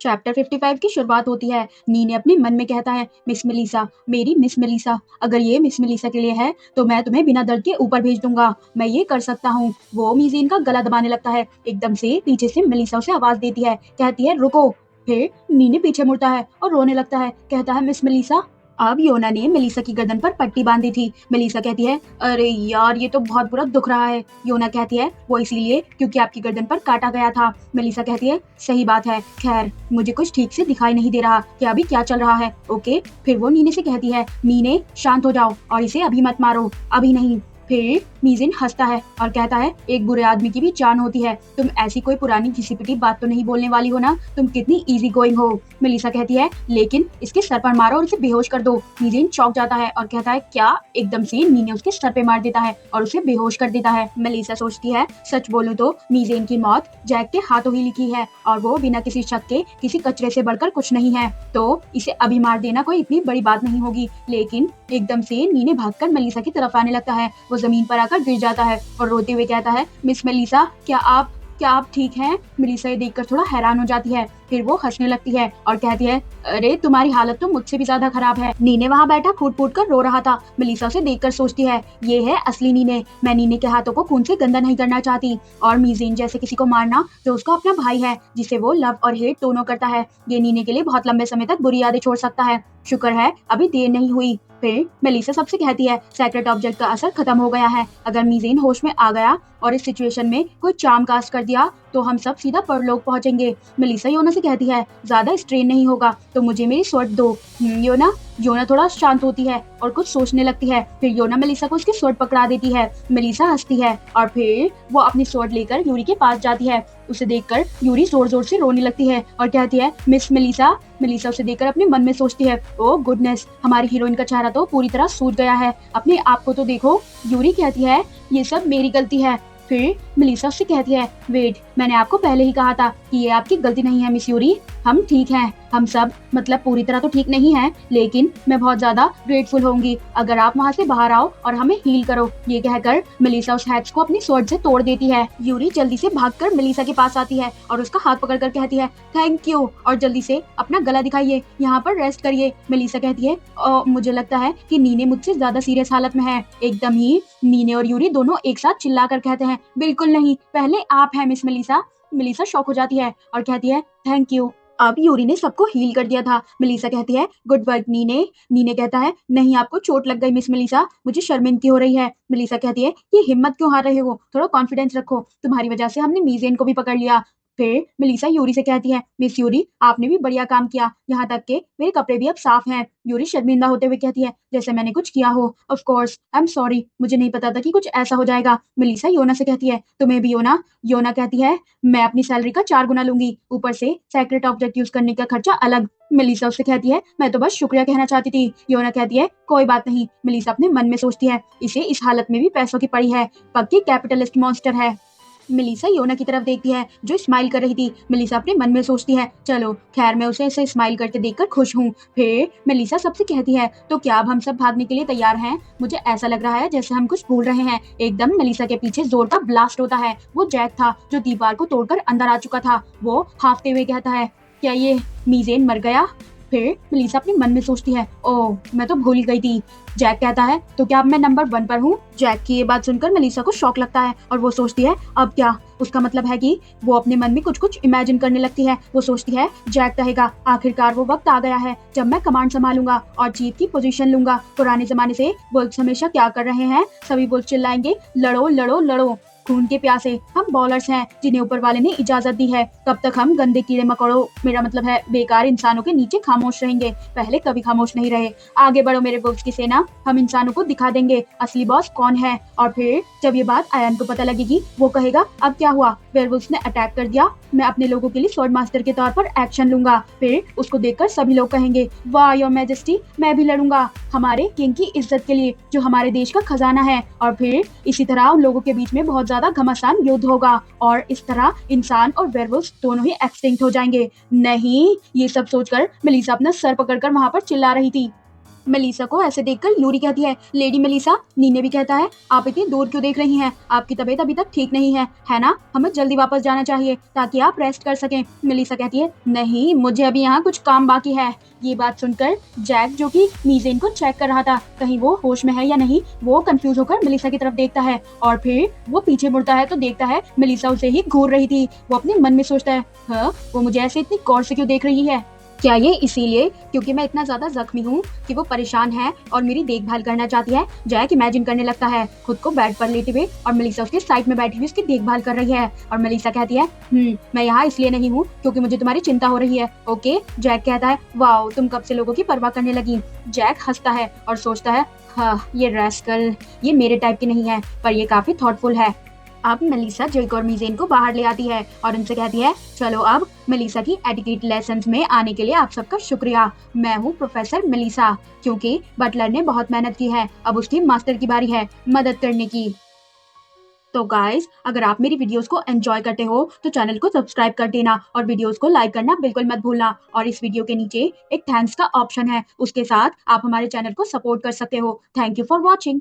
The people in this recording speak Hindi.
चैप्टर 55 की शुरुआत होती है। नीने अपने मन में कहता है, मिस मेलिसा, मेरी मिस मेलिसा, अगर ये मिस मेलिसा के लिए है तो मैं तुम्हें बिना दर्द के ऊपर भेज दूंगा, मैं ये कर सकता हूँ। वो मीज़ीन का गला दबाने लगता है। एकदम से पीछे से मेलिसा उसे आवाज देती है, कहती है रुको। फिर नीने पीछे मुड़ता है और रोने लगता है, कहता है मिस मेलिसा। अब योना ने मेलिसा की गर्दन पर पट्टी बांधी थी। मेलिसा कहती है, अरे यार ये तो बहुत बुरा दुख रहा है। योना कहती है, वो इसीलिए क्योंकि आपकी गर्दन पर काटा गया था। मेलिसा कहती है, सही बात है, खैर मुझे कुछ ठीक से दिखाई नहीं दे रहा कि अभी क्या चल रहा है। ओके। फिर वो नीने से कहती है, नीने शांत हो जाओ और इसे अभी मत मारो, अभी नहीं। फिर मीज़ेन हंसता है और कहता है, एक बुरे आदमी की भी जान होती है, तुम ऐसी कोई पुरानी घिसी पिटी बात तो नहीं बोलने वाली हो ना, तुम कितनी इजी गोइंग हो। मेलिसा कहती है, लेकिन इसके सर पर मारो और इसे बेहोश कर दो। मीज़ेन चौंक जाता है और कहता है, क्या? एकदम से नीने उसके सर पे मार देता है और उसे बेहोश कर देता है। मेलिसा सोचती है, सच बोलूं तो मीज़ेन की मौत जैक के हाथों ही लिखी है और वो बिना किसी शक के किसी कचरे से बढ़कर कुछ नहीं है, तो इसे अभी मार देना कोई इतनी बड़ी बात नहीं होगी। लेकिन एकदम से नीने भागकर मेलिसा की तरफ आने लगता है। वो जमीन पर आकर गिर जाता है और रोते हुए कहता है, मिस मेलिसा, क्या आप ठीक हैं? मेलिसा ये देखकर थोड़ा हैरान हो जाती है। फिर वो हंसने लगती है और कहती है, अरे तुम्हारी हालत तो मुझसे भी ज्यादा खराब है। नीने वहाँ बैठा फूट फूट कर रो रहा था। मेलिसा उसे देखकर सोचती है, ये है असली नीने, मैं नीने के हाथों को खून से गंदा नहीं करना चाहती। और मीज़ेन जैसे किसी को मारना जो उसका अपना भाई है, जिसे वो लव और हेट दोनों करता है, ये नीने के लिए बहुत लंबे समय तक बुरी यादें छोड़ सकता है। शुक्र है अभी देर नहीं हुई। फिर मेलिसा सबसे कहती है, सेक्रेट ऑब्जेक्ट का असर खत्म हो गया है। अगर मीज़ेन होश में आ गया और इस सिचुएशन में कोई चार्म कास्ट कर दिया तो हम सब सीधा परलोक पहुंचेंगे। मेलिसा योना से कहती है, ज्यादा स्ट्रेन नहीं होगा तो मुझे मेरी स्वॉर्ड दो। योना योना थोड़ा शांत होती है और कुछ सोचने लगती है। फिर योना मेलिसा को उसकी स्वॉर्ड पकड़ा देती है। मेलिसा हंसती है और फिर वो अपनी स्वॉर्ड लेकर यूरी के पास जाती है। उसे देखकर यूरी जोर जोर से रोने लगती है और कहती है, मिस मेलिसा। मेलिसा उसे देखकर अपने मन में सोचती है, ओ गुडनेस, हमारी हीरोइन का चेहरा तो पूरी तरह सूज गया है, अपने आप को तो देखो। यूरी कहती है, ये सब मेरी गलती है। फिर मेलिसा उससे कहती है, वेट, मैंने आपको पहले ही कहा था कि ये आपकी गलती नहीं है मिस यूरी, हम ठीक हैं, हम सब मतलब पूरी तरह तो ठीक नहीं हैं, लेकिन मैं बहुत ज्यादा ग्रेटफुल होंगी अगर आप वहाँ से बाहर आओ और हमें हील करो। ये कहकर मेलिसा उस हैक्स को अपनी स्वॉर्ड से तोड़ देती है। यूरी जल्दी से भागकर मेलिसा के पास आती है और उसका हाथ पकड़कर कहती है, थैंक यू, और जल्दी से अपना गला दिखाइए, यहाँ पर रेस्ट करिए। मेलिसा कहती है, मुझे लगता है कि नीने मुझसे ज्यादा सीरियस हालत में है। एकदम ही नीने और यूरी दोनों एक साथ चिल्लाकर कहते हैं, बिल्कुल नहीं, पहले आप हैं मिस मेलिसा। मेलिसा शॉक हो जाती है और कहती है, थैंक यू। अब यूरी ने सबको हील कर दिया था। मेलिसा कहती है, गुड वर्क नीने। नीने कहता है, नहीं, आपको चोट लग गई मिस मेलिसा, मुझे शर्मिंदगी हो रही है। मेलिसा कहती है, ये हिम्मत क्यों हार रहे हो, थोड़ा कॉन्फिडेंस रखो, तुम्हारी वजह से हमने मीज़ेन को भी पकड़ लिया। फिर मेलिसा यूरी से कहती है, मिस यूरी, आपने भी बढ़िया काम किया, यहाँ तक के मेरे कपड़े भी अब साफ हैं। यूरी शर्मिंदा होते हुए कहती है, जैसे मैंने कुछ किया हो। Of course I am sorry, मुझे नहीं पता था कि कुछ ऐसा हो जाएगा। मेलिसा योना से कहती है, तुम्हें भी योना। योना कहती है, मैं अपनी सैलरी का 4 गुना लूंगी, ऊपर से सेक्रेट ऑब्जेक्ट यूज करने का खर्चा अलग। मेलिसा उससे कहती है, मैं तो बस शुक्रिया कहना चाहती थी। योना कहती है, कोई बात नहीं। मेलिसा अपने मन में सोचती है, इसे इस हालत में भी पैसों की पड़ी है, पक्की कैपिटलिस्ट मॉन्स्टर है। मेलिसा योना की तरफ देखती है जो स्माइल कर रही थी। मेलिसा अपने मन में सोचती है, चलो खैर मैं उसे ऐसे स्माइल करते देखकर खुश हूँ। फिर मेलिसा सबसे कहती है, तो क्या अब हम सब भागने के लिए तैयार हैं? मुझे ऐसा लग रहा है जैसे हम कुछ भूल रहे हैं। एकदम मेलिसा के पीछे जोर का ब्लास्ट होता है। वो जैक था जो दीवार को तोड़कर अंदर आ चुका था। वो हाफते हुए कहता है, क्या ये मीज़ेन मर गया? फिर मेलिसा अपने मन में सोचती है, ओह मैं तो भूल गई थी। जैक कहता है, तो क्या अब मैं नंबर 1 पर हूँ? जैक की ये बात सुनकर मेलिसा को शॉक लगता है और वो सोचती है, अब क्या? उसका मतलब है कि वो अपने मन में कुछ कुछ इमेजिन करने लगती है। वो सोचती है, जैक कहेगा, आखिरकार वो वक्त आ गया है जब मैं कमांड संभालूंगा और चीफ की पोजीशन लूंगा। पुराने जमाने से वुल्व्स हमेशा क्या कर रहे हैं? सभी वुल्व्स चिल्लाएंगे, लड़ो लड़ो लड़ो, खून के प्यासे हम बॉलर्स हैं जिन्हें ऊपर वाले ने इजाजत दी है। कब तक हम गंदे कीड़े मकोड़ों, मेरा मतलब है बेकार इंसानों के नीचे खामोश रहेंगे? पहले कभी खामोश नहीं रहे। आगे बढ़ो मेरे वुल्व्स की सेना, हम इंसानों को दिखा देंगे असली बॉस कौन है। और फिर जब ये बात आयन को पता लगेगी, वो कहेगा, अब क्या हुआ? वेयरवुल्व्स ने अटैक कर दिया, मैं अपने लोगों के लिए स्वॉर्ड मास्टर के तौर पर एक्शन लूंगा। फिर उसको देखकर सभी लोग कहेंगे, वाह योर मैजेस्टी, मैं भी लड़ूंगा हमारे किंग की इज्जत के लिए जो हमारे देश का खजाना है। और फिर इसी तरह उन लोगों के बीच में बहुत ज्यादा घमासान युद्ध होगा और इस तरह इंसान और वेयरवुल्व्स दोनों ही एक्सटिंक्ट हो जाएंगे। नहीं, ये सब सोचकर मेलिसा अपना सर पकड़कर वहां पर चिल्ला रही थी। मेलिसा को ऐसे देखकर यूरी कहती है, लेडी मेलिसा। नीने भी कहता है, आप इतनी दूर क्यों देख रही हैं? आपकी तबीयत अभी तक ठीक नहीं है ना? हमें जल्दी वापस जाना चाहिए ताकि आप रेस्ट कर सकें। मेलिसा कहती है, नहीं, मुझे अभी यहाँ कुछ काम बाकी है। ये बात सुनकर जैक, जो कि मीज़ेन को चेक कर रहा था कहीं वो होश में है या नहीं, वो कंफ्यूज होकर मेलिसा की तरफ देखता है और फिर वो पीछे मुड़ता है तो देखता है मेलिसा उसे ही घूर रही थी। वो अपने मन में सोचता है, हाँ, वो मुझे ऐसे इतनी गौर से क्यों देख रही है? क्या ये इसीलिए क्योंकि मैं इतना ज्यादा जख्मी हूँ कि वो परेशान है और मेरी देखभाल करना चाहती है? जैक इमेजिन करने लगता है खुद को बेड पर लेटे हुए और मेलिसा उसके साइड में बैठी हुई उसकी देखभाल कर रही है। और मेलिसा कहती है, मैं यहाँ इसलिए नहीं हूँ क्योंकि मुझे तुम्हारी चिंता हो रही है। ओके। जैक कहता है, वाओ, तुम कब से लोगों की परवाह करने लगी? जैक हंसता है और सोचता है, हाँ, ये रैस्कल, ये मेरे टाइप की नहीं है, पर ये काफी थॉटफुल है। अब मेलिसा जैक और मीज़ेन को बाहर ले आती है और उनसे कहती है, चलो अब मेलिसा की एटिकेट लेसन्स में आने के लिए आप सबका शुक्रिया। मैं हूँ प्रोफेसर मेलिसा। क्योंकि बटलर ने बहुत मेहनत की है, अब उसकी मास्टर की बारी है मदद करने की। तो गाइस, अगर आप मेरी वीडियोस को एंजॉय करते हो तो चैनल को सब्सक्राइब कर देना और वीडियोस को लाइक करना बिल्कुल मत भूलना। और इस वीडियो के नीचे एक थैंक्स का ऑप्शन है, उसके साथ आप हमारे चैनल को सपोर्ट कर सकते हो। Thank you for watching.